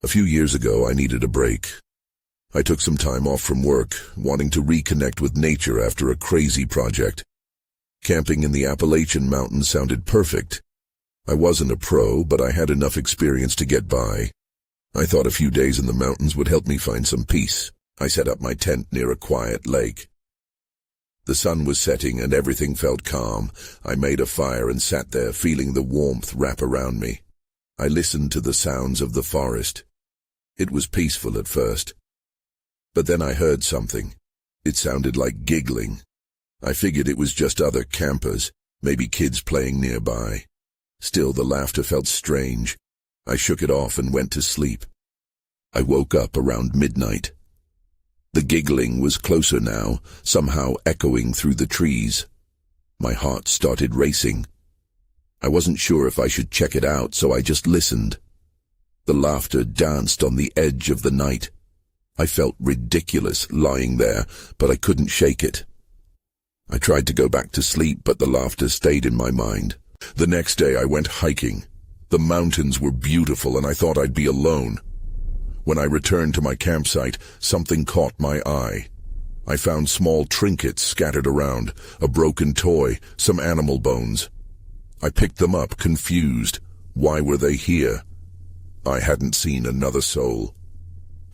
few years ago, I needed a break. I took some time off from work, wanting to reconnect with nature after a crazy project. Camping in the Appalachian Mountains sounded perfect. I wasn't a pro, but I had enough experience to get by. I thought a few days in the mountains would help me find some peace. I set up my tent near a quiet lake. The sun was setting and everything felt calm. I made a fire and sat there, feeling the warmth wrap around me. I listened to the sounds of the forest. It was peaceful at first. But then I heard something. It sounded like giggling. I figured it was just other campers, maybe kids playing nearby. Still, the laughter felt strange. I shook it off and went to sleep. I woke up around midnight. The giggling was closer now, somehow echoing through the trees. My heart started racing. I wasn't sure if I should check it out, so I just listened. The laughter danced on the edge of the night. I felt ridiculous lying there, but I couldn't shake it. I tried to go back to sleep, but the laughter stayed in my mind. The next day I went hiking. The mountains were beautiful and I thought I'd be alone. When I returned to my campsite, something caught my eye. I found small trinkets scattered around, a broken toy, some animal bones. I picked them up, confused. Why were they here? I hadn't seen another soul.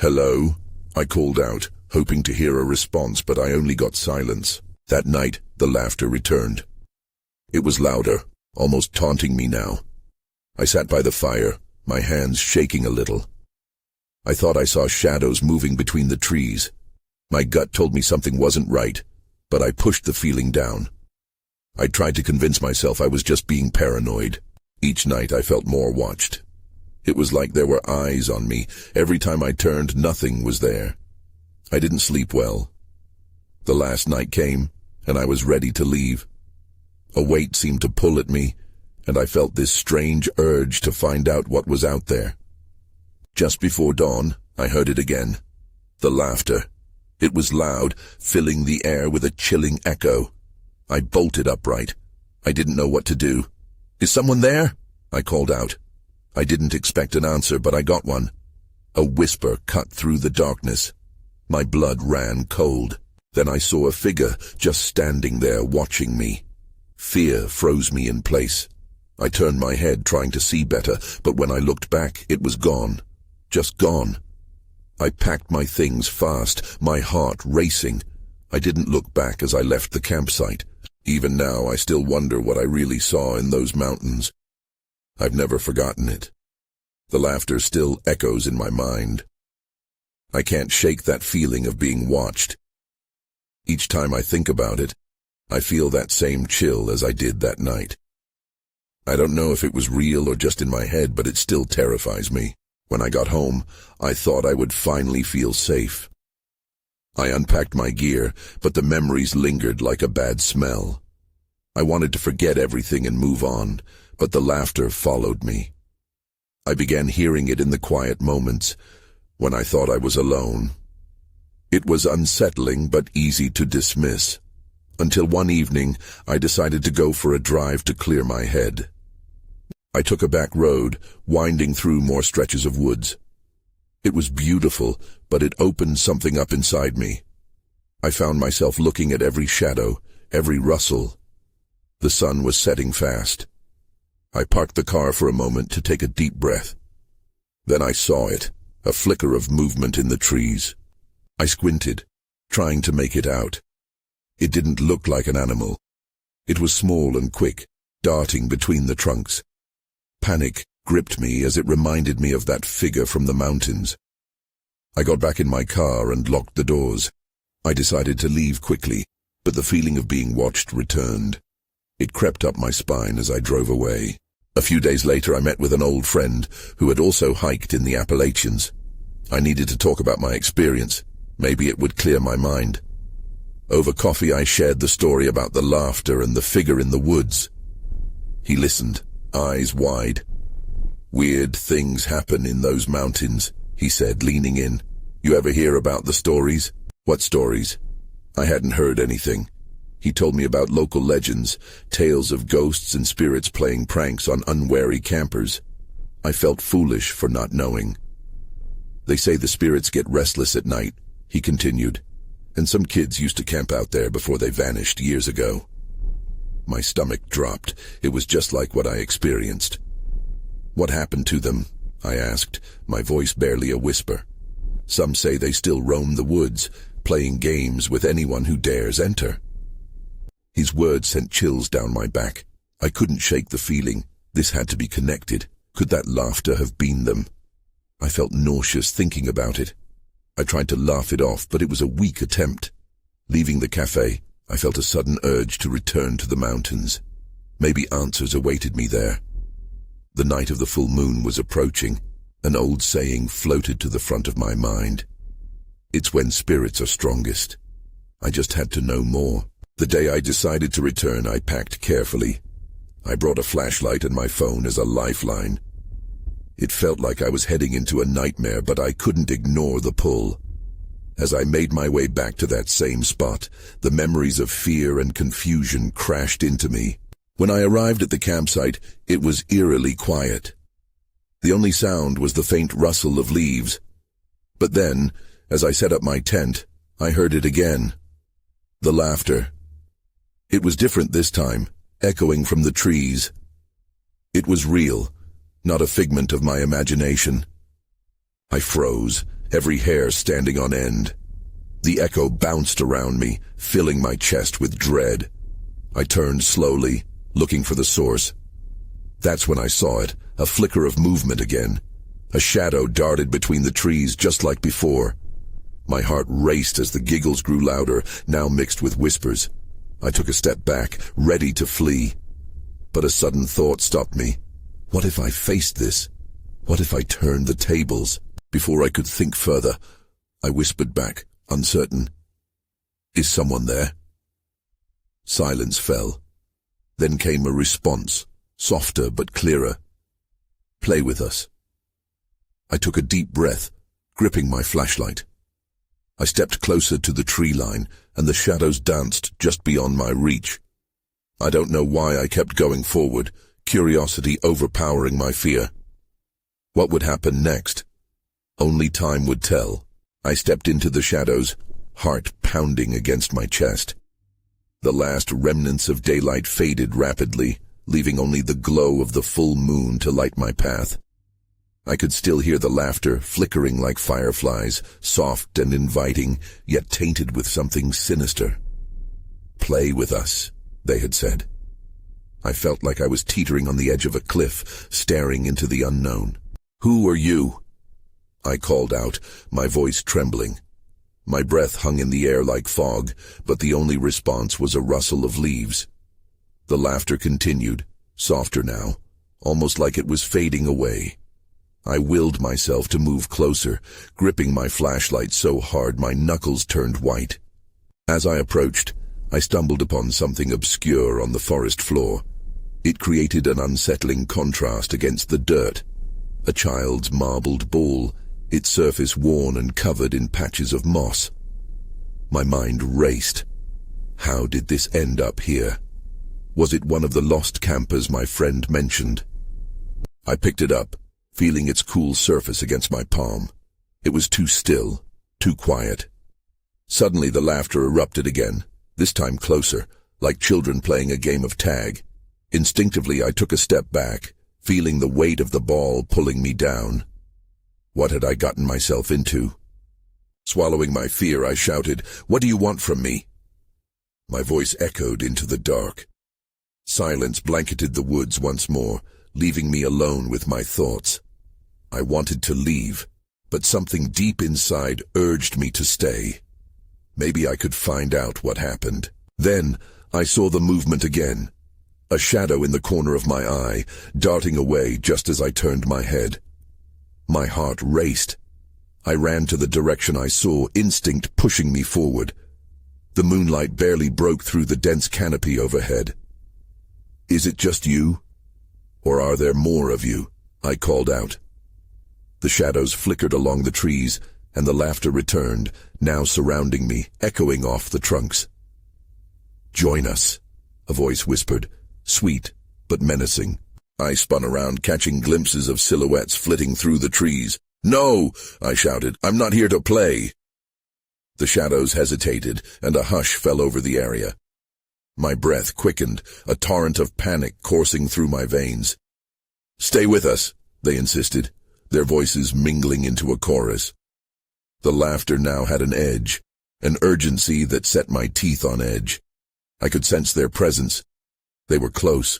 "Hello?" I called out, hoping to hear a response, but I only got silence. That night, the laughter returned. It was louder, almost taunting me now. I sat by the fire, my hands shaking a little. I thought I saw shadows moving between the trees. My gut told me something wasn't right, but I pushed the feeling down. I tried to convince myself I was just being paranoid. Each night I felt more watched. It was like there were eyes on me. Every time I turned, nothing was there. I didn't sleep well. The last night came, and I was ready to leave. A weight seemed to pull at me, and I felt this strange urge to find out what was out there. Just before dawn, I heard it again. The laughter. It was loud, filling the air with a chilling echo. I bolted upright. I didn't know what to do. "Is someone there?" I called out. I didn't expect an answer, but I got one. A whisper cut through the darkness. My blood ran cold. Then I saw a figure just standing there watching me. Fear froze me in place. I turned my head trying to see better, but when I looked back, it was gone. Just gone. I packed my things fast, my heart racing. I didn't look back as I left the campsite. Even now, I still wonder what I really saw in those mountains. I've never forgotten it. The laughter still echoes in my mind. I can't shake that feeling of being watched. Each time I think about it, I feel that same chill as I did that night. I don't know if it was real or just in my head, but it still terrifies me. When I got home, I thought I would finally feel safe. I unpacked my gear, but the memories lingered like a bad smell. I wanted to forget everything and move on, but the laughter followed me. I began hearing it in the quiet moments, when I thought I was alone. It was unsettling but easy to dismiss. Until one evening, I decided to go for a drive to clear my head. I took a back road, winding through more stretches of woods. It was beautiful, but it opened something up inside me. I found myself looking at every shadow, every rustle. The sun was setting fast. I parked the car for a moment to take a deep breath. Then I saw it, a flicker of movement in the trees. I squinted, trying to make it out. It didn't look like an animal. It was small and quick, darting between the trunks. Panic gripped me as it reminded me of that figure from the mountains. I got back in my car and locked the doors. I decided to leave quickly, but the feeling of being watched returned. It crept up my spine as I drove away. A few days later, I met with an old friend who had also hiked in the Appalachians. I needed to talk about my experience. Maybe it would clear my mind. Over coffee, I shared the story about the laughter and the figure in the woods. He listened, eyes wide. "Weird things happen in those mountains," he said, leaning in. "You ever hear about the stories?" "What stories?" I hadn't heard anything. He told me about local legends, tales of ghosts and spirits playing pranks on unwary campers. I felt foolish for not knowing. They say the spirits get restless at night, he continued, and some kids used to camp out there before they vanished years ago. My stomach dropped. It was just like what I experienced. What happened to them? I asked, my voice barely a whisper. Some say they still roam the woods, playing games with anyone who dares enter. His words sent chills down my back. I couldn't shake the feeling. This had to be connected. Could that laughter have been them? I felt nauseous thinking about it. I tried to laugh it off, but it was a weak attempt. Leaving the cafe, I felt a sudden urge to return to the mountains. Maybe answers awaited me there. The night of the full moon was approaching. An old saying floated to the front of my mind. It's when spirits are strongest. I just had to know more. The day I decided to return, I packed carefully. I brought a flashlight and my phone as a lifeline. It felt like I was heading into a nightmare, but I couldn't ignore the pull. As I made my way back to that same spot, the memories of fear and confusion crashed into me. When I arrived at the campsite, it was eerily quiet. The only sound was the faint rustle of leaves. But then, as I set up my tent, I heard it again. The laughter. It was different this time, echoing from the trees. It was real, not a figment of my imagination. I froze, every hair standing on end. The echo bounced around me, filling my chest with dread. I turned slowly, looking for the source. That's when I saw it, a flicker of movement again. A shadow darted between the trees just like before. My heart raced as the giggles grew louder, now mixed with whispers. I took a step back, ready to flee. But a sudden thought stopped me. What if I faced this? What if I turned the tables? Before I could think further, I whispered back, uncertain. Is someone there? Silence fell. Then came a response, softer but clearer. Play with us. I took a deep breath, gripping my flashlight. I stepped closer to the tree line, and the shadows danced just beyond my reach. I don't know why I kept going forward, curiosity overpowering my fear. What would happen next? Only time would tell. I stepped into the shadows, heart pounding against my chest. The last remnants of daylight faded rapidly, leaving only the glow of the full moon to light my path. I could still hear the laughter, flickering like fireflies, soft and inviting, yet tainted with something sinister. Play with us, they had said. I felt like I was teetering on the edge of a cliff, staring into the unknown. Who are you? I called out, my voice trembling. My breath hung in the air like fog, but the only response was a rustle of leaves. The laughter continued, softer now, almost like it was fading away. I willed myself to move closer, gripping my flashlight so hard my knuckles turned white. As I approached, I stumbled upon something obscure on the forest floor. It created an unsettling contrast against the dirt. A child's marbled ball, its surface worn and covered in patches of moss. My mind raced. How did this end up here? Was it one of the lost campers my friend mentioned? I picked it up, feeling its cool surface against my palm. It was too still, too quiet. Suddenly the laughter erupted again, this time closer, like children playing a game of tag. Instinctively I took a step back, feeling the weight of the ball pulling me down. What had I gotten myself into? Swallowing my fear, I shouted, "What do you want from me?" My voice echoed into the dark. Silence blanketed the woods once more, leaving me alone with my thoughts. I wanted to leave, but something deep inside urged me to stay. Maybe I could find out what happened. Then I saw the movement again, a shadow in the corner of my eye, darting away just as I turned my head. My heart raced. I ran to the direction I saw, instinct pushing me forward. The moonlight barely broke through the dense canopy overhead. "Is it just you? Or are there more of you?" I called out. The shadows flickered along the trees, and the laughter returned, now surrounding me, echoing off the trunks. "Join us," a voice whispered, sweet but menacing. I spun around, catching glimpses of silhouettes flitting through the trees. "No," I shouted. "I'm not here to play." The shadows hesitated, and a hush fell over the area. My breath quickened, a torrent of panic coursing through my veins. "Stay with us," they insisted, their voices mingling into a chorus. The laughter now had an edge, an urgency that set my teeth on edge. I could sense their presence. They were close.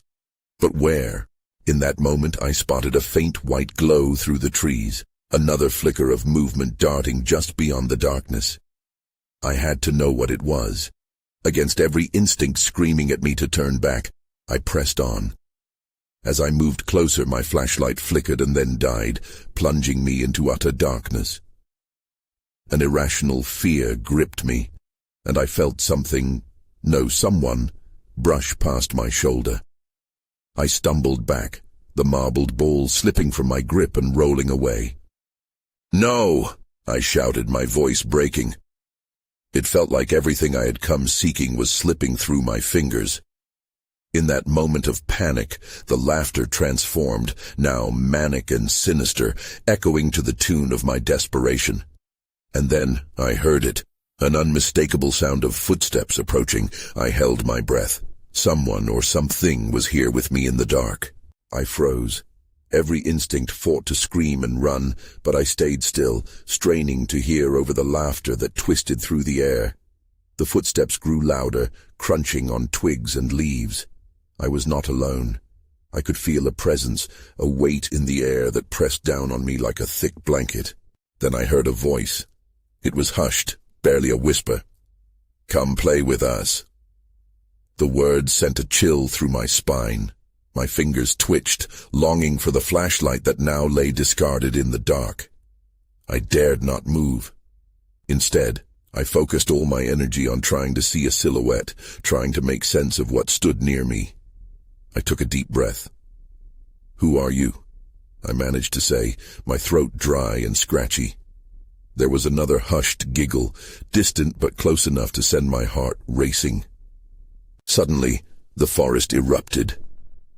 But where? In that moment I spotted a faint white glow through the trees, another flicker of movement darting just beyond the darkness. I had to know what it was. Against every instinct screaming at me to turn back, I pressed on. As I moved closer, my flashlight flickered and then died, plunging me into utter darkness. An irrational fear gripped me, and I felt someone, brush past my shoulder. I stumbled back, the marbled ball slipping from my grip and rolling away. "No!" I shouted, my voice breaking. It felt like everything I had come seeking was slipping through my fingers. In that moment of panic, the laughter transformed, now manic and sinister, echoing to the tune of my desperation. And then I heard it, an unmistakable sound of footsteps approaching. I held my breath. Someone or something was here with me in the dark. I froze. Every instinct fought to scream and run, but I stayed still, straining to hear over the laughter that twisted through the air. The footsteps grew louder, crunching on twigs and leaves. I was not alone. I could feel a presence, a weight in the air that pressed down on me like a thick blanket. Then I heard a voice. It was hushed, barely a whisper. "Come play with us." The words sent a chill through my spine. My fingers twitched, longing for the flashlight that now lay discarded in the dark. I dared not move. Instead, I focused all my energy on trying to see a silhouette, trying to make sense of what stood near me. I took a deep breath. "Who are you?" I managed to say, my throat dry and scratchy. There was another hushed giggle, distant but close enough to send my heart racing. Suddenly, the forest erupted.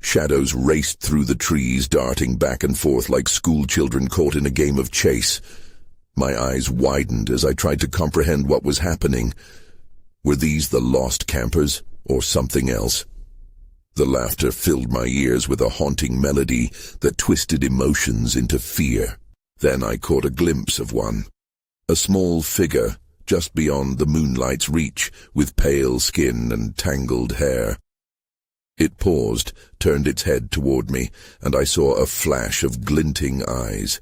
Shadows raced through the trees, darting back and forth like schoolchildren caught in a game of chase. My eyes widened as I tried to comprehend what was happening. Were these the lost campers, or something else? The laughter filled my ears with a haunting melody that twisted emotions into fear. Then I caught a glimpse of one. A small figure, just beyond the moonlight's reach, with pale skin and tangled hair. It paused, turned its head toward me, and I saw a flash of glinting eyes.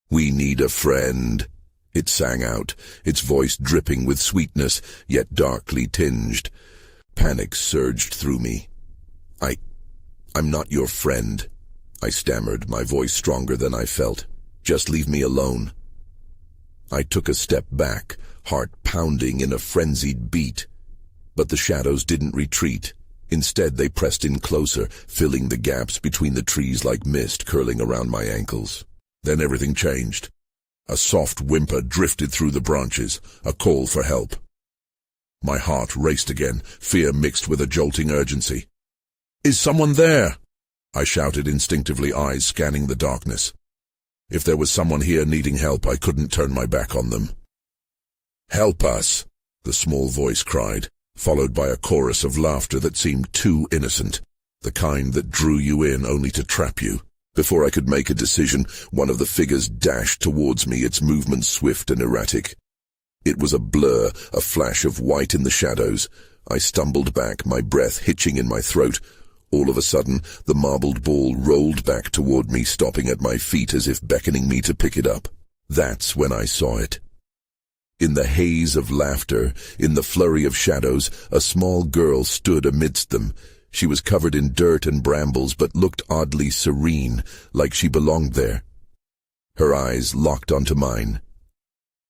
"We need a friend," it sang out, its voice dripping with sweetness, yet darkly tinged. Panic surged through me. I'm not your friend," I stammered, my voice stronger than I felt. "Just leave me alone." I took a step back, heart pounding in a frenzied beat. But the shadows didn't retreat. Instead, they pressed in closer, filling the gaps between the trees like mist curling around my ankles. Then everything changed. A soft whimper drifted through the branches, a call for help. My heart raced again, fear mixed with a jolting urgency. "Is someone there?" I shouted instinctively, eyes scanning the darkness. If there was someone here needing help, I couldn't turn my back on them. "Help us," the small voice cried, followed by a chorus of laughter that seemed too innocent, the kind that drew you in only to trap you. Before I could make a decision, one of the figures dashed towards me, its movements swift and erratic. It was a blur, a flash of white in the shadows. I stumbled back, my breath hitching in my throat. All of a sudden, the marbled ball rolled back toward me, stopping at my feet as if beckoning me to pick it up. That's when I saw it. In the haze of laughter, in the flurry of shadows, a small girl stood amidst them. She was covered in dirt and brambles, but looked oddly serene, like she belonged there. Her eyes locked onto mine.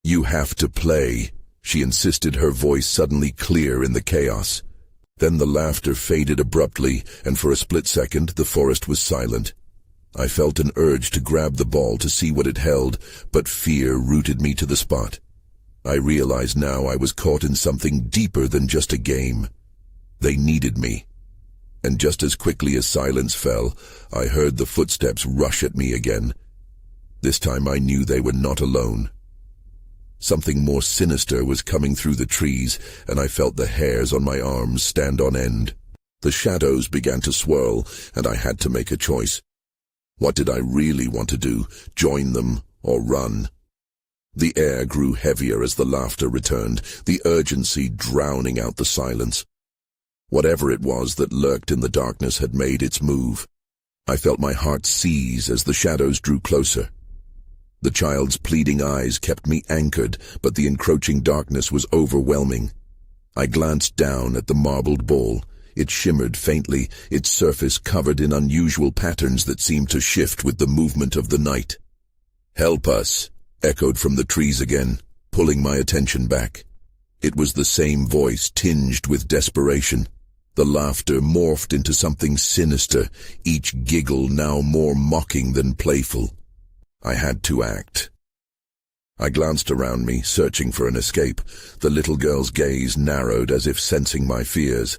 "You have to play," she insisted, her voice suddenly clear in the chaos. Then the laughter faded abruptly, and for a split second the forest was silent. I felt an urge to grab the ball to see what it held, but fear rooted me to the spot. I realized now I was caught in something deeper than just a game. They needed me. And just as quickly as silence fell, I heard the footsteps rush at me again. This time I knew they were not alone. Something more sinister was coming through the trees, and I felt the hairs on my arms stand on end. The shadows began to swirl, and I had to make a choice. What did I really want to do? Join them or run? The air grew heavier as the laughter returned, the urgency drowning out the silence. Whatever it was that lurked in the darkness had made its move. I felt my heart seize as the shadows drew closer. The child's pleading eyes kept me anchored, but the encroaching darkness was overwhelming. I glanced down at the marbled ball. It shimmered faintly, its surface covered in unusual patterns that seemed to shift with the movement of the night. "Help us," echoed from the trees again, pulling my attention back. It was the same voice, tinged with desperation. The laughter morphed into something sinister, each giggle now more mocking than playful. I had to act. I glanced around me, searching for an escape. The little girl's gaze narrowed as if sensing my fears.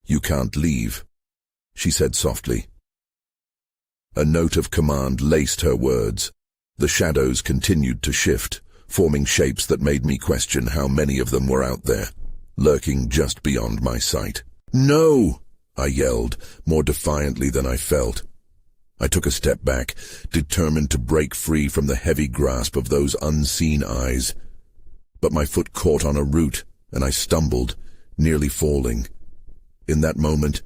"You can't leave," she said softly. A note of command laced her words. The shadows continued to shift, forming shapes that made me question how many of them were out there, lurking just beyond my sight. "No!" I yelled, more defiantly than I felt. I took a step back, determined to break free from the heavy grasp of those unseen eyes. But my foot caught on a root, and I stumbled, nearly falling. In that moment,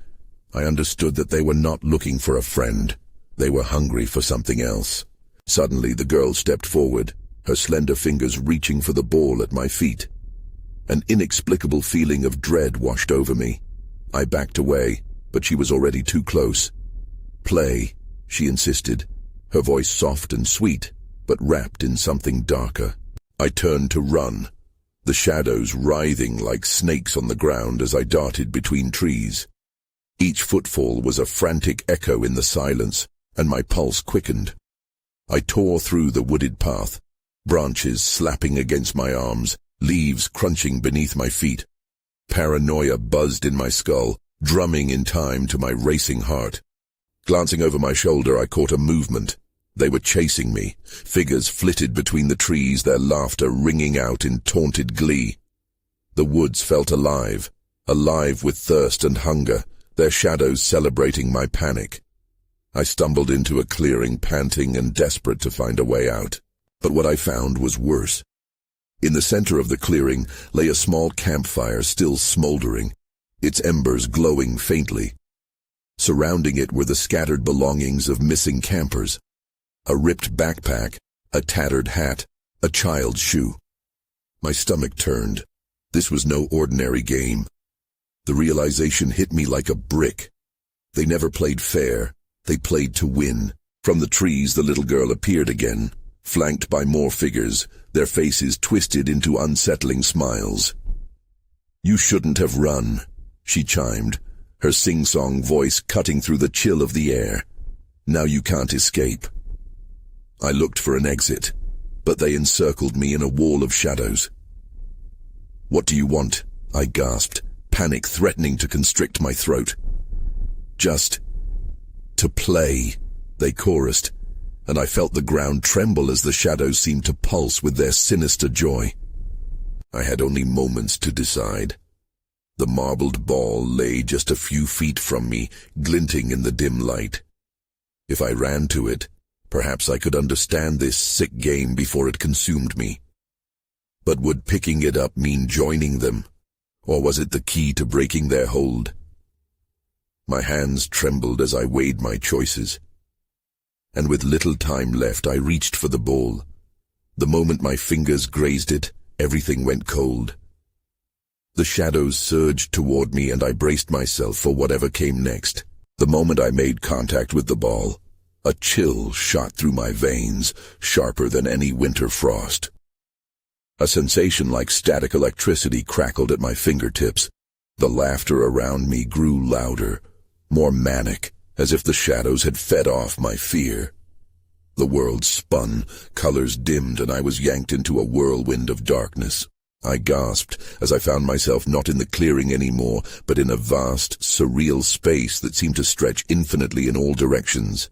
I understood that they were not looking for a friend. They were hungry for something else. Suddenly, the girl stepped forward, her slender fingers reaching for the ball at my feet. An inexplicable feeling of dread washed over me. I backed away, but she was already too close. "Play," she insisted, her voice soft and sweet, but wrapped in something darker. I turned to run, the shadows writhing like snakes on the ground as I darted between trees. Each footfall was a frantic echo in the silence, and my pulse quickened. I tore through the wooded path, branches slapping against my arms, leaves crunching beneath my feet. Paranoia buzzed in my skull, drumming in time to my racing heart. Glancing over my shoulder, I caught a movement. They were chasing me. Figures flitted between the trees, their laughter ringing out in taunted glee. The woods felt alive, alive with thirst and hunger, their shadows celebrating my panic. I stumbled into a clearing, panting and desperate to find a way out. But what I found was worse. In the center of the clearing lay a small campfire still smoldering, its embers glowing faintly. Surrounding it were the scattered belongings of missing campers. A ripped backpack, a tattered hat, a child's shoe. My stomach turned. This was no ordinary game. The realization hit me like a brick. They never played fair. They played to win. From the trees, the little girl appeared again, flanked by more figures, their faces twisted into unsettling smiles. "You shouldn't have run," she chimed, her sing-song voice cutting through the chill of the air. "Now you can't escape." I looked for an exit, but they encircled me in a wall of shadows. "What do you want?" I gasped, panic threatening to constrict my throat. "Just to play," they chorused, and I felt the ground tremble as the shadows seemed to pulse with their sinister joy. I had only moments to decide. The marbled ball lay just a few feet from me, glinting in the dim light. If I ran to it, perhaps I could understand this sick game before it consumed me. But would picking it up mean joining them, or was it the key to breaking their hold? My hands trembled as I weighed my choices. And with little time left, I reached for the ball. The moment my fingers grazed it, everything went cold. The shadows surged toward me, and I braced myself for whatever came next. The moment I made contact with the ball, a chill shot through my veins, sharper than any winter frost. A sensation like static electricity crackled at my fingertips. The laughter around me grew louder, more manic, as if the shadows had fed off my fear. The world spun, colors dimmed, and I was yanked into a whirlwind of darkness. I gasped as I found myself not in the clearing anymore, but in a vast, surreal space that seemed to stretch infinitely in all directions.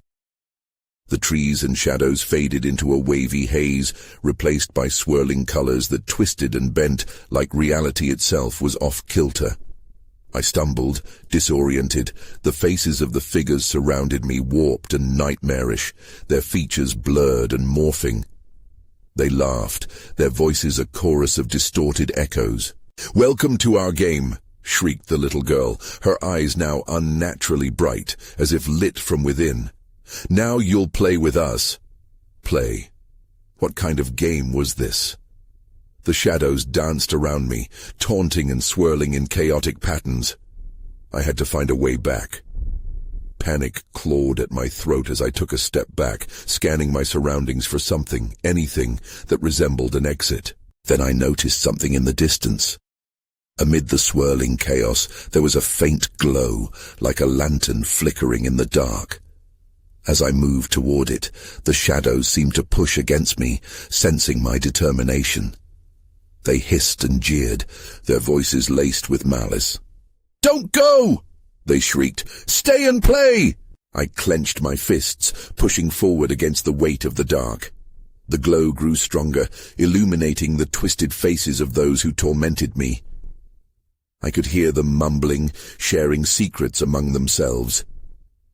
The trees and shadows faded into a wavy haze, replaced by swirling colors that twisted and bent like reality itself was off-kilter. I stumbled, disoriented. The faces of the figures surrounded me warped and nightmarish, their features blurred and morphing. They laughed, their voices a chorus of distorted echoes. "Welcome to our game," shrieked the little girl, her eyes now unnaturally bright, as if lit from within. "Now you'll play with us." Play? What kind of game was this? The shadows danced around me, taunting and swirling in chaotic patterns. I had to find a way back. Panic clawed at my throat as I took a step back, scanning my surroundings for something, anything, that resembled an exit. Then I noticed something in the distance. Amid the swirling chaos, there was a faint glow, like a lantern flickering in the dark. As I moved toward it, the shadows seemed to push against me, sensing my determination. They hissed and jeered, their voices laced with malice. "Don't go!" they shrieked. "Stay and play!" I clenched my fists, pushing forward against the weight of the dark. The glow grew stronger, illuminating the twisted faces of those who tormented me. I could hear them mumbling, sharing secrets among themselves.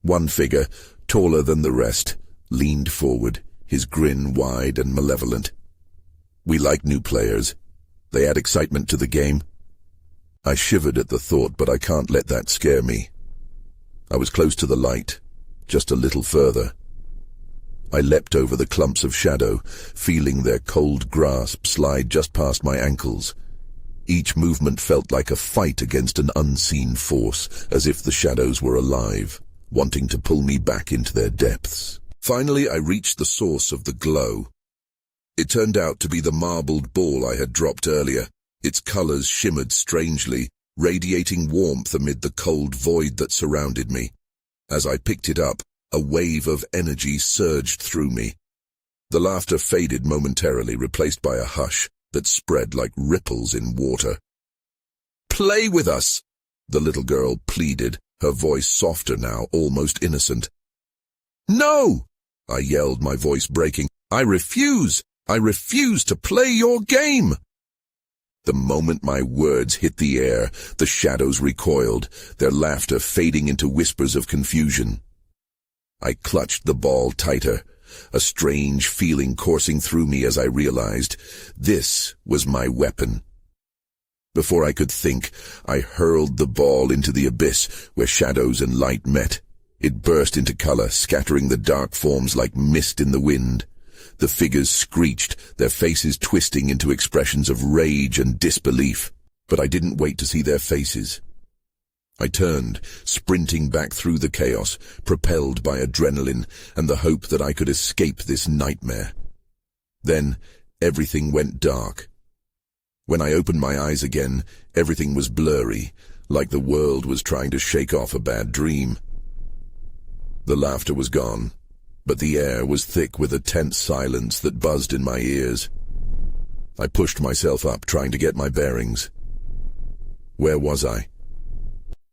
One figure, taller than the rest, leaned forward, his grin wide and malevolent. "We like new players. They add excitement to the game." I shivered at the thought, but I can't let that scare me. I was close to the light, just a little further. I leapt over the clumps of shadow, feeling their cold grasp slide just past my ankles. Each movement felt like a fight against an unseen force, as if the shadows were alive, wanting to pull me back into their depths. Finally, I reached the source of the glow. It turned out to be the marbled ball I had dropped earlier. Its colors shimmered strangely, radiating warmth amid the cold void that surrounded me. As I picked it up, a wave of energy surged through me. The laughter faded momentarily, replaced by a hush that spread like ripples in water. "Play with us," the little girl pleaded, her voice softer now, almost innocent. "No!" I yelled, my voice breaking. I refuse to play your game!" The moment my words hit the air, the shadows recoiled, their laughter fading into whispers of confusion. I clutched the ball tighter, a strange feeling coursing through me as I realized this was my weapon. Before I could think, I hurled the ball into the abyss where shadows and light met. It burst into color, scattering the dark forms like mist in the wind. The figures screeched, their faces twisting into expressions of rage and disbelief. But I didn't wait to see their faces. I turned, sprinting back through the chaos, propelled by adrenaline and the hope that I could escape this nightmare. Then, everything went dark. When I opened my eyes again, everything was blurry, like the world was trying to shake off a bad dream. The laughter was gone, but the air was thick with a tense silence that buzzed in my ears. I pushed myself up, trying to get my bearings. Where was I?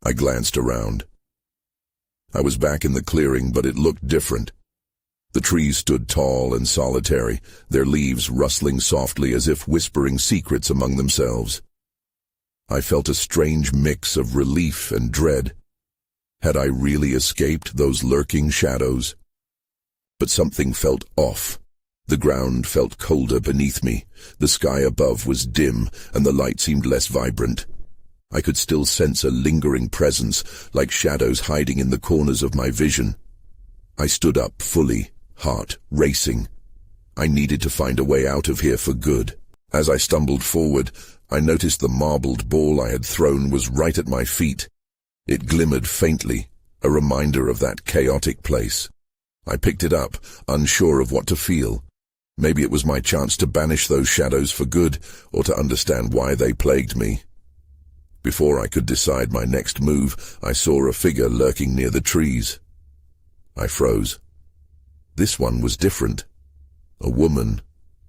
I glanced around. I was back in the clearing, but it looked different. The trees stood tall and solitary, their leaves rustling softly as if whispering secrets among themselves. I felt a strange mix of relief and dread. Had I really escaped those lurking shadows? But something felt off. The ground felt colder beneath me, the sky above was dim, and the light seemed less vibrant. I could still sense a lingering presence, like shadows hiding in the corners of my vision. I stood up fully, heart racing. I needed to find a way out of here for good. As I stumbled forward, I noticed the marbled ball I had thrown was right at my feet. It glimmered faintly, a reminder of that chaotic place. I picked it up, unsure of what to feel. Maybe it was my chance to banish those shadows for good, or to understand why they plagued me. Before I could decide my next move, I saw a figure lurking near the trees. I froze. This one was different. A woman,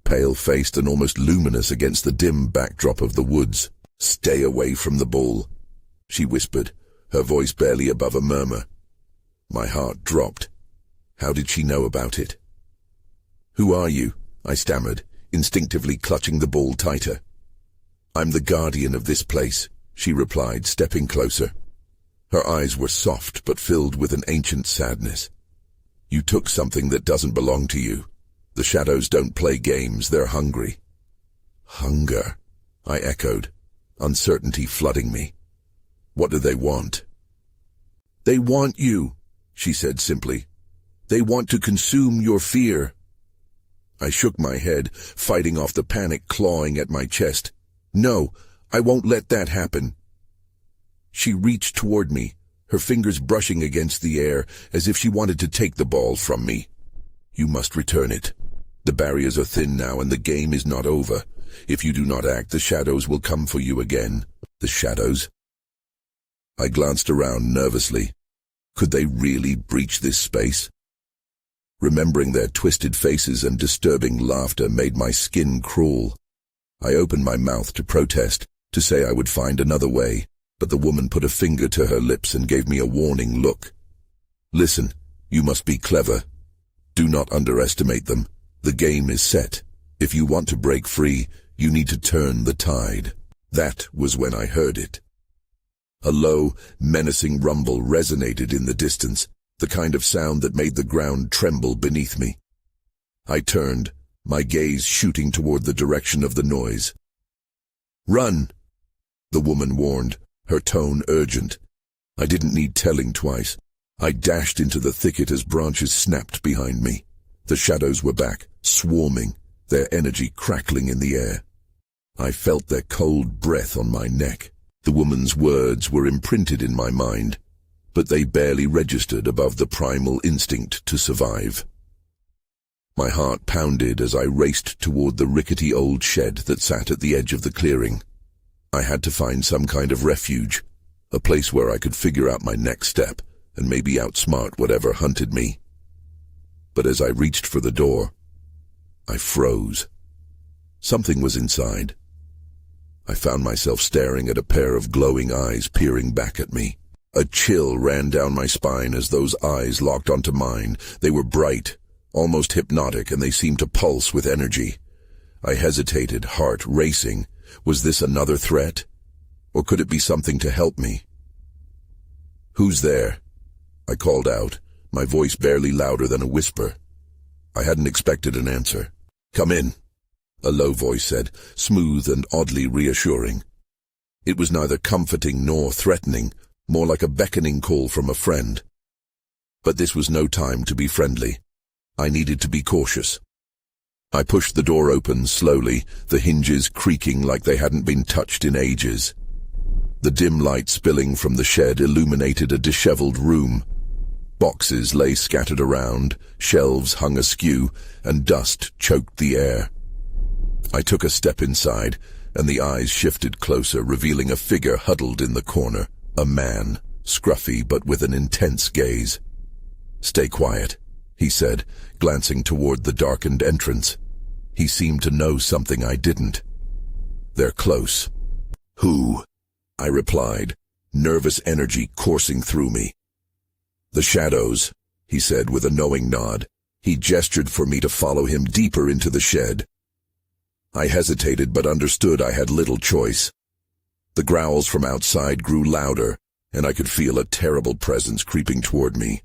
pale-faced and almost luminous against the dim backdrop of the woods. "Stay away from the ball," she whispered, her voice barely above a murmur. My heart dropped. How did she know about it? "Who are you?" I stammered, instinctively clutching the ball tighter. "I'm the guardian of this place," she replied, stepping closer. Her eyes were soft but filled with an ancient sadness. "You took something that doesn't belong to you. The shadows don't play games, they're hungry." "Hunger," I echoed, uncertainty flooding me. "What do they want?" "They want you," she said simply. "They want to consume your fear." I shook my head, fighting off the panic clawing at my chest. "No, I won't let that happen." She reached toward me, her fingers brushing against the air as if she wanted to take the ball from me. "You must return it. The barriers are thin now and the game is not over. If you do not act, the shadows will come for you again." "The shadows?" I glanced around nervously. Could they really breach this space? Remembering their twisted faces and disturbing laughter made my skin crawl. I opened my mouth to protest, to say I would find another way, but the woman put a finger to her lips and gave me a warning look. "Listen, you must be clever. Do not underestimate them. The game is set. If you want to break free, you need to turn the tide." That was when I heard it. A low, menacing rumble resonated in the distance, the kind of sound that made the ground tremble beneath me. I turned, my gaze shooting toward the direction of the noise. "Run!" the woman warned, her tone urgent. I didn't need telling twice. I dashed into the thicket as branches snapped behind me. The shadows were back, swarming, their energy crackling in the air. I felt their cold breath on my neck. The woman's words were imprinted in my mind, but they barely registered above the primal instinct to survive. My heart pounded as I raced toward the rickety old shed that sat at the edge of the clearing. I had to find some kind of refuge, a place where I could figure out my next step and maybe outsmart whatever hunted me. But as I reached for the door, I froze. Something was inside. I found myself staring at a pair of glowing eyes peering back at me. A chill ran down my spine as those eyes locked onto mine. They were bright, almost hypnotic, and they seemed to pulse with energy. I hesitated, heart racing. Was this another threat? Or could it be something to help me? "Who's there?" I called out, my voice barely louder than a whisper. I hadn't expected an answer. "Come in," a low voice said, smooth and oddly reassuring. It was neither comforting nor threatening, more like a beckoning call from a friend. But this was no time to be friendly. I needed to be cautious. I pushed the door open slowly, the hinges creaking like they hadn't been touched in ages. The dim light spilling from the shed illuminated a disheveled room. Boxes lay scattered around, shelves hung askew, and dust choked the air. I took a step inside, and the eyes shifted closer, revealing a figure huddled in the corner. A man, scruffy but with an intense gaze. "Stay quiet," he said, glancing toward the darkened entrance. He seemed to know something I didn't. "They're close." "Who?" I replied, nervous energy coursing through me. "The shadows," he said with a knowing nod. He gestured for me to follow him deeper into the shed. I hesitated but understood I had little choice. The growls from outside grew louder, and I could feel a terrible presence creeping toward me.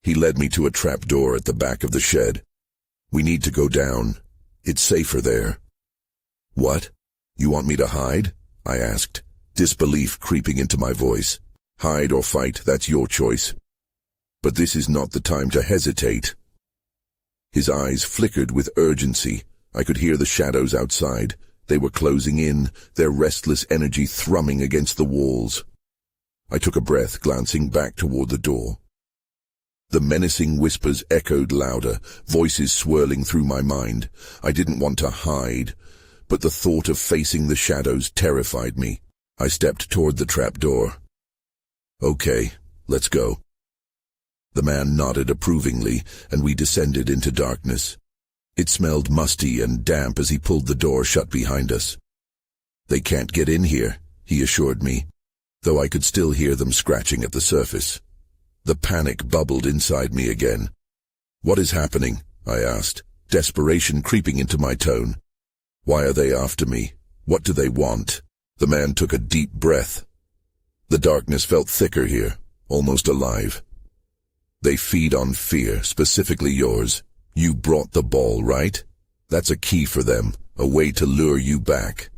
He led me to a trap door at the back of the shed. "We need to go down. It's safer there." "What? You want me to hide?" I asked, disbelief creeping into my voice. "Hide or fight, that's your choice. But this is not the time to hesitate." His eyes flickered with urgency. I could hear the shadows outside. They were closing in, their restless energy thrumming against the walls. I took a breath, glancing back toward the door. The menacing whispers echoed louder, voices swirling through my mind. I didn't want to hide, but the thought of facing the shadows terrified me. I stepped toward the trapdoor. "Okay, let's go." The man nodded approvingly, and we descended into darkness. It smelled musty and damp as he pulled the door shut behind us. "They can't get in here," he assured me, though I could still hear them scratching at the surface. The panic bubbled inside me again. What is happening? I asked, desperation creeping into my tone. Why are they after me? What do they want? The man took a deep breath. The darkness felt thicker here, almost alive. They feed on fear, specifically yours. You brought the ball, right? That's a key for them, a way to lure you back.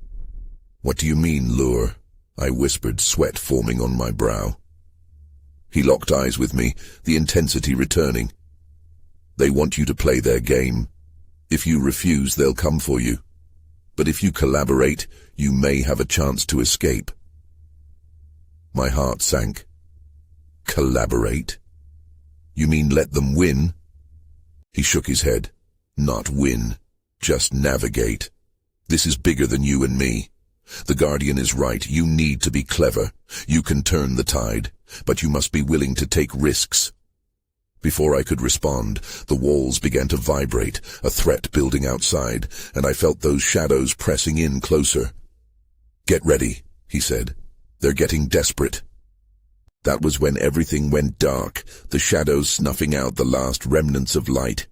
What do you mean, lure? I whispered, sweat forming on my brow. He locked eyes with me, the intensity returning. They want you to play their game. If you refuse, they'll come for you. But if you collaborate, you may have a chance to escape. My heart sank. Collaborate? You mean let them win? He shook his head. Not win. Just navigate. This is bigger than you and me. The Guardian is right. You need to be clever. You can turn the tide, but you must be willing to take risks. Before I could respond, the walls began to vibrate, a threat building outside, and I felt those shadows pressing in closer. Get ready, he said. They're getting desperate. That was when everything went dark, the shadows snuffing out the last remnants of light.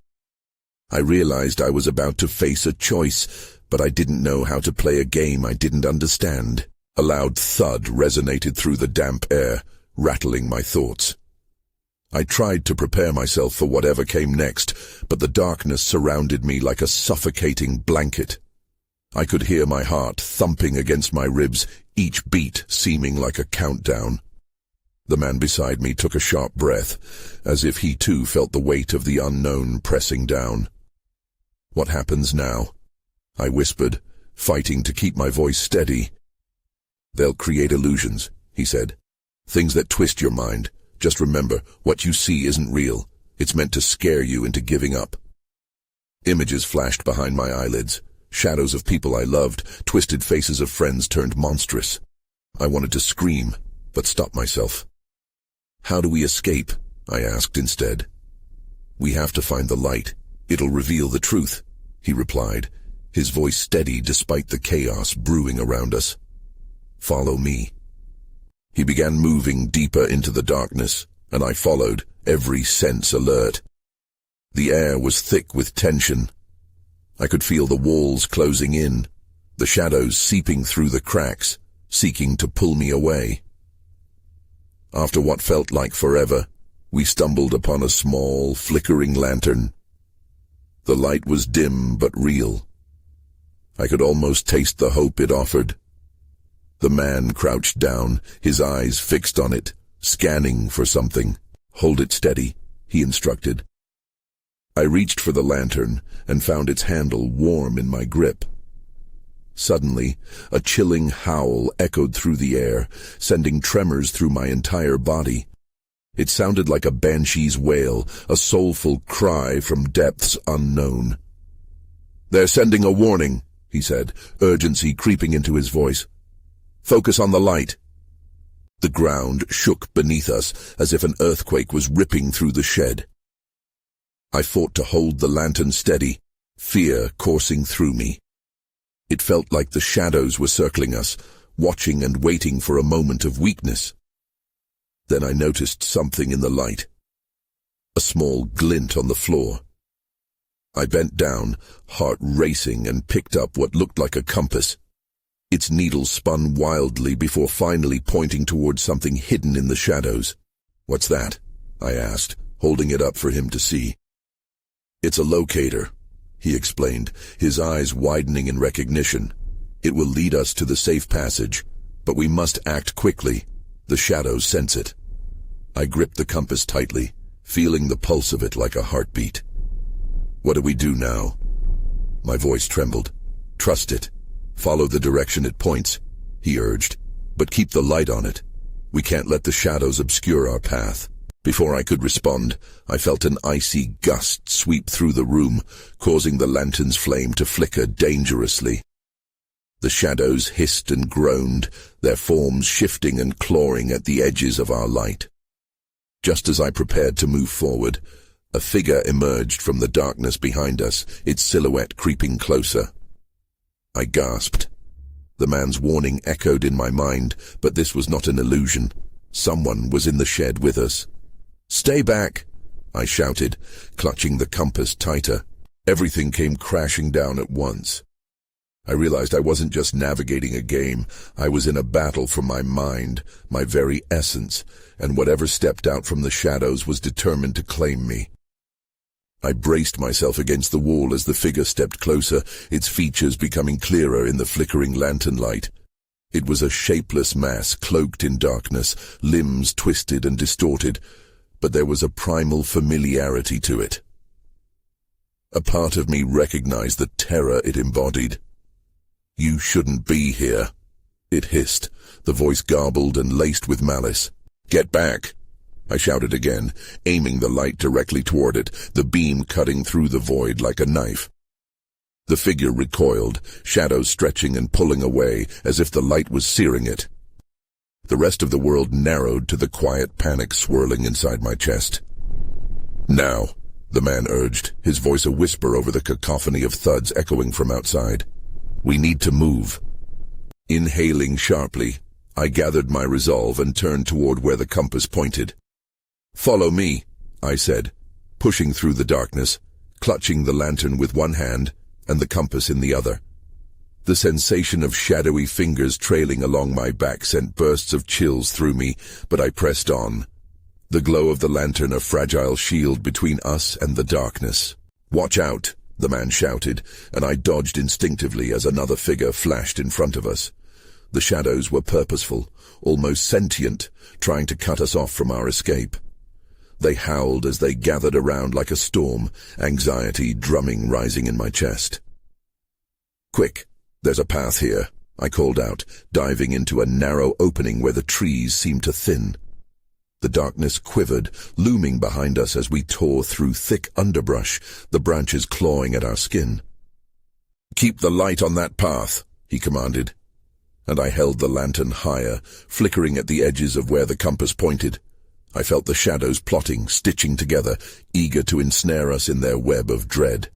I realized I was about to face a choice, but I didn't know how to play a game I didn't understand. A loud thud resonated through the damp air, rattling my thoughts. I tried to prepare myself for whatever came next, but the darkness surrounded me like a suffocating blanket. I could hear my heart thumping against my ribs, each beat seeming like a countdown. The man beside me took a sharp breath, as if he too felt the weight of the unknown pressing down. What happens now? I whispered, fighting to keep my voice steady. They'll create illusions, he said. Things that twist your mind. Just remember, what you see isn't real. It's meant to scare you into giving up. Images flashed behind my eyelids. Shadows of people I loved, twisted faces of friends turned monstrous. I wanted to scream, but stopped myself. How do we escape? I asked instead. We have to find the light. It'll reveal the truth, he replied, his voice steady despite the chaos brewing around us. Follow me. He began moving deeper into the darkness, and I followed, every sense alert. The air was thick with tension. I could feel the walls closing in, the shadows seeping through the cracks, seeking to pull me away. After what felt like forever, we stumbled upon a small, flickering lantern. The light was dim but real. I could almost taste the hope it offered. The man crouched down, his eyes fixed on it, scanning for something. Hold it steady, he instructed. I reached for the lantern and found its handle warm in my grip. Suddenly, a chilling howl echoed through the air, sending tremors through my entire body. It sounded like a banshee's wail, a soulful cry from depths unknown. They're sending a warning, he said, urgency creeping into his voice. Focus on the light. The ground shook beneath us as if an earthquake was ripping through the shed. I fought to hold the lantern steady, fear coursing through me. It felt like the shadows were circling us, watching and waiting for a moment of weakness. Then I noticed something in the light. A small glint on the floor. I bent down, heart racing, and picked up what looked like a compass. Its needle spun wildly before finally pointing towards something hidden in the shadows. What's that? I asked, holding it up for him to see. It's a locator, he explained, his eyes widening in recognition. It will lead us to the safe passage, but we must act quickly. The shadows sense it. I gripped the compass tightly, feeling the pulse of it like a heartbeat. What do we do now? My voice trembled. Trust it. Follow the direction it points, he urged, but keep the light on it. We can't let the shadows obscure our path. Before I could respond, I felt an icy gust sweep through the room, causing the lantern's flame to flicker dangerously. The shadows hissed and groaned, their forms shifting and clawing at the edges of our light. Just as I prepared to move forward, a figure emerged from the darkness behind us, its silhouette creeping closer. I gasped. The man's warning echoed in my mind, but this was not an illusion. Someone was in the shed with us. Stay back, I shouted, clutching the compass tighter. Everything came crashing down at once. I realized I wasn't just navigating a game. I was in a battle for my mind, my very essence, and whatever stepped out from the shadows was determined to claim me. I braced myself against the wall as the figure stepped closer, its features becoming clearer in the flickering lantern light. It was a shapeless mass cloaked in darkness, limbs twisted and distorted, but there was a primal familiarity to it. A part of me recognized the terror it embodied. "You shouldn't be here," it hissed, the voice garbled and laced with malice. "Get back!" I shouted again, aiming the light directly toward it, the beam cutting through the void like a knife. The figure recoiled, shadows stretching and pulling away, as if the light was searing it. The rest of the world narrowed to the quiet panic swirling inside my chest. "Now," the man urged, his voice a whisper over the cacophony of thuds echoing from outside. "We need to move." Inhaling sharply, I gathered my resolve and turned toward where the compass pointed. "Follow me," I said, pushing through the darkness, clutching the lantern with one hand and the compass in the other. The sensation of shadowy fingers trailing along my back sent bursts of chills through me, but I pressed on, the glow of the lantern a fragile shield between us and the darkness. "Watch out!" the man shouted, and I dodged instinctively as another figure flashed in front of us. The shadows were purposeful, almost sentient, trying to cut us off from our escape. They howled as they gathered around like a storm, anxiety drumming rising in my chest. "Quick, there's a path here," I called out, diving into a narrow opening where the trees seemed to thin. The darkness quivered, looming behind us as we tore through thick underbrush, the branches clawing at our skin. "Keep the light on that path," he commanded, and I held the lantern higher, flickering at the edges of where the compass pointed. I felt the shadows plotting, stitching together, eager to ensnare us in their web of dread.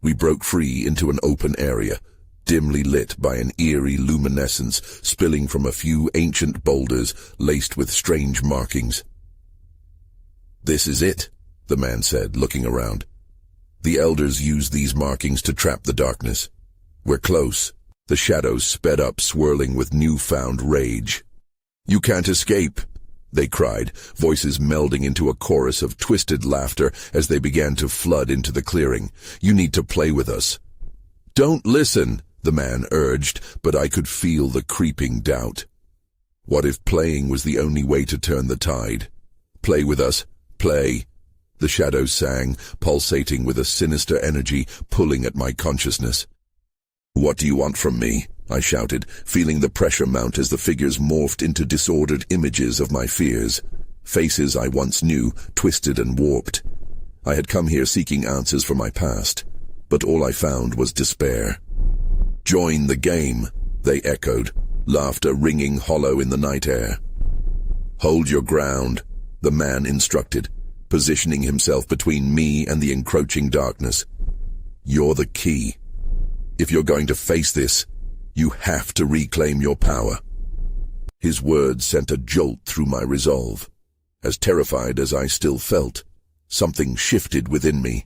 We broke free into an open area, dimly lit by an eerie luminescence spilling from a few ancient boulders laced with strange markings. "This is it," the man said, looking around. "The elders used these markings to trap the darkness. We're close." The shadows sped up, swirling with newfound rage. "You can't escape," they cried, voices melding into a chorus of twisted laughter as they began to flood into the clearing. "You need to play with us." "Don't listen," the man urged, but I could feel the creeping doubt. What if playing was the only way to turn the tide? "Play with us, play," the shadows sang, pulsating with a sinister energy pulling at my consciousness. "What do you want from me?" I shouted, feeling the pressure mount as the figures morphed into disordered images of my fears. Faces I once knew, twisted and warped. I had come here seeking answers for my past, but all I found was despair. "Join the game," they echoed, laughter ringing hollow in the night air. "Hold your ground," the man instructed, positioning himself between me and the encroaching darkness. "You're the key. If you're going to face this, you have to reclaim your power." His words sent a jolt through my resolve. As terrified as I still felt, something shifted within me.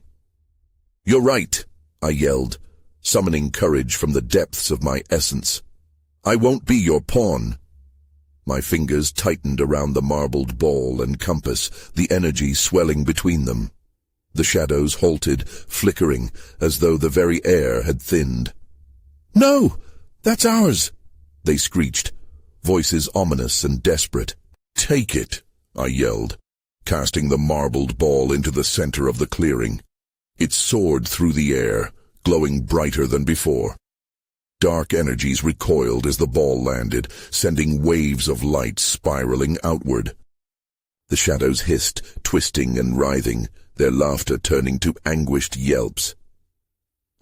"You're right," I yelled, summoning courage from the depths of my essence. "I won't be your pawn." My fingers tightened around the marbled ball and compass, the energy swelling between them. The shadows halted, flickering, as though the very air had thinned. "No! That's ours!" they screeched, voices ominous and desperate. "Take it!" I yelled, casting the marbled ball into the center of the clearing. It soared through the air, glowing brighter than before. Dark energies recoiled as the ball landed, sending waves of light spiraling outward. The shadows hissed, twisting and writhing, their laughter turning to anguished yelps.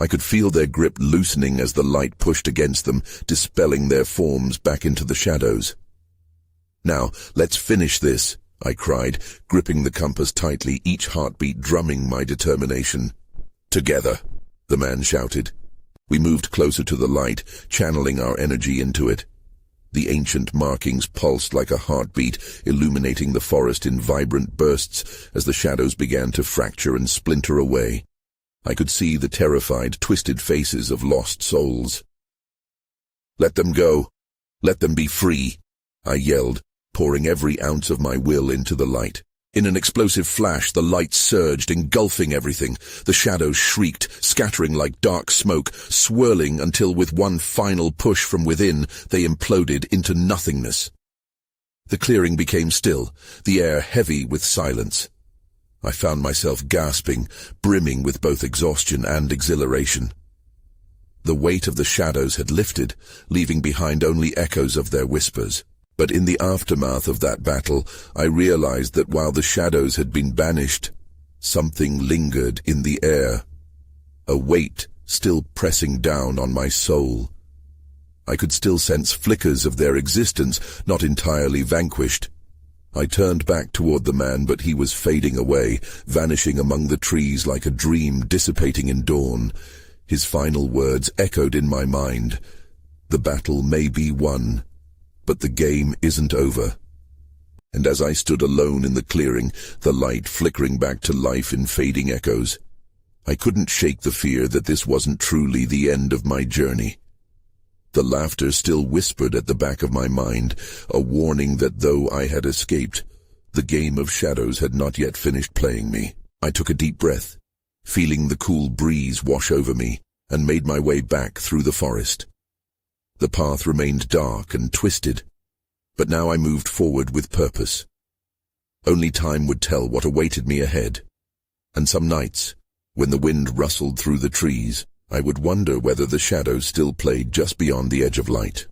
I could feel their grip loosening as the light pushed against them, dispelling their forms back into the shadows. "Now, let's finish this," I cried, gripping the compass tightly, each heartbeat drumming my determination. "Together," the man shouted. We moved closer to the light, channeling our energy into it. The ancient markings pulsed like a heartbeat, illuminating the forest in vibrant bursts as the shadows began to fracture and splinter away. I could see the terrified, twisted faces of lost souls. "Let them go. Let them be free," I yelled, pouring every ounce of my will into the light. In an explosive flash, the light surged, engulfing everything. The shadows shrieked, scattering like dark smoke, swirling until with one final push from within, they imploded into nothingness. The clearing became still, the air heavy with silence. I found myself gasping, brimming with both exhaustion and exhilaration. The weight of the shadows had lifted, leaving behind only echoes of their whispers. But in the aftermath of that battle, I realized that while the shadows had been banished, something lingered in the air, a weight still pressing down on my soul. I could still sense flickers of their existence, not entirely vanquished. I turned back toward the man, but he was fading away, vanishing among the trees like a dream dissipating in dawn. His final words echoed in my mind. "The battle may be won, but the game isn't over." And as I stood alone in the clearing, the light flickering back to life in fading echoes, I couldn't shake the fear that this wasn't truly the end of my journey. The laughter still whispered at the back of my mind, a warning that though I had escaped, the game of shadows had not yet finished playing me. I took a deep breath, feeling the cool breeze wash over me, and made my way back through the forest. The path remained dark and twisted, but now I moved forward with purpose. Only time would tell what awaited me ahead, and some nights, when the wind rustled through the trees, I would wonder whether the shadows still played just beyond the edge of light.